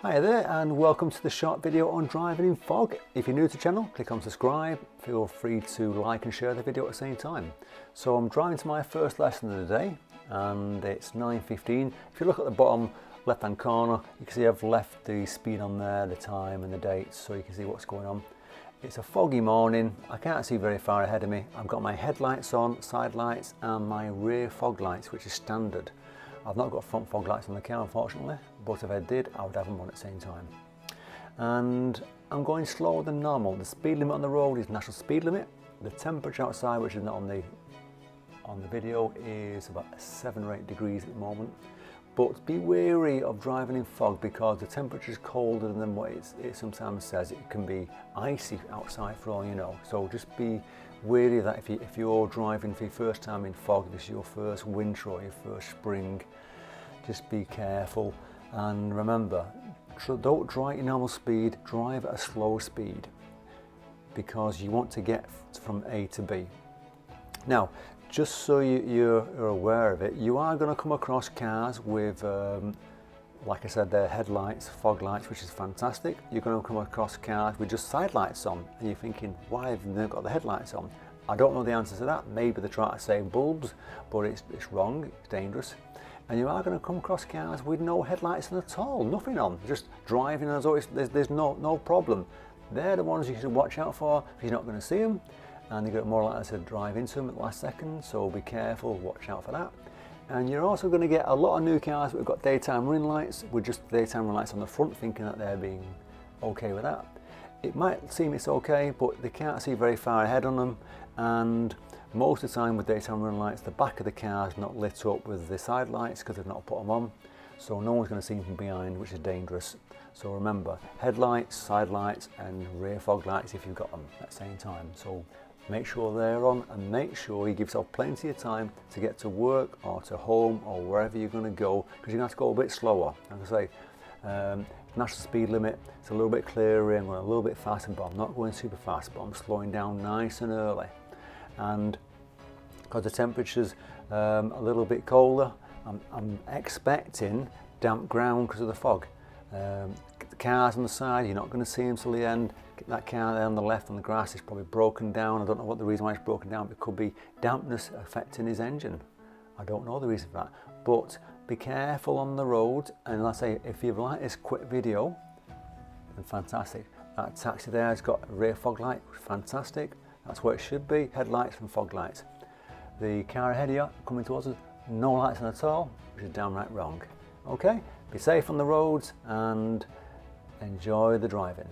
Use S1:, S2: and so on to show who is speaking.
S1: Hi there and welcome to the short video on driving in fog. If you're new to the channel, click on subscribe. Feel free to like and share the video at the same time. So I'm driving to my first lesson of the day and it's 9:15. If you look at the bottom left hand corner, you can see I've left the speed on there, the time and the date, so you can see what's going on. It's a foggy morning. I can't see very far ahead of me. I've got my headlights on, side lights and my rear fog lights, which is standard. I've not got front fog lights on the car, unfortunately, but if I did, I would have them on at the same time. And I'm going slower than normal. The speed limit on the road is national speed limit. The temperature outside, which is not on the video, is about 7 or 8 degrees at the moment. But be wary of driving in fog because the temperature is colder than what it sometimes says. It can be icy outside for all you know. So just be wary of that if you're driving for your first time in fog, if it's your first winter or your first spring, just be careful. And remember, don't drive at your normal speed, drive at a slow speed because you want to get from A to B. Now, just so you're aware of it, you are going to come across cars with, like I said, their headlights, fog lights, which is fantastic. You're going to come across cars with just side lights on, and you're thinking, why have they got the headlights on? I don't know the answer to that. Maybe they're trying to save bulbs, but it's wrong, it's dangerous. And you are going to come across cars with no headlights on at all, nothing on, just driving as though there's no problem. They're the ones you should watch out for because you're not going to see them. And you're more likely to drive into them at the last second, so be careful, watch out for that. And you're also going to get a lot of new cars that have got daytime running lights with just daytime running lights on the front, thinking that they're being okay with that. It might seem it's okay, but they can't see very far ahead on them, and most of the time with daytime running lights, the back of the car is not lit up with the side lights because they've not put them on, so no one's going to see them from behind, which is dangerous. So remember, headlights, side lights and rear fog lights if you've got them at the same time. So make sure they're on and make sure you give yourself plenty of time to get to work or to home or wherever you're going to go, because you're going to have to go a bit slower. Like I say, national speed limit, it's a little bit clearer and going a little bit faster, but I'm not going super fast, but I'm slowing down nice and early. And because the temperature's a little bit colder, I'm expecting damp ground because of the fog. The cars on the side, you're not going to see them till the end. That car there on the left on the grass is probably broken down. I don't know what the reason why it's broken down. It could be dampness affecting his engine. I don't know the reason for that. But be careful on the road. And let's say if you've liked this quick video, then fantastic. That taxi there has got a rear fog light, fantastic. That's where it should be, headlights and fog lights. The car ahead of you coming towards us, no lights on at all, which is downright wrong. Okay, be safe on the roads and enjoy the driving.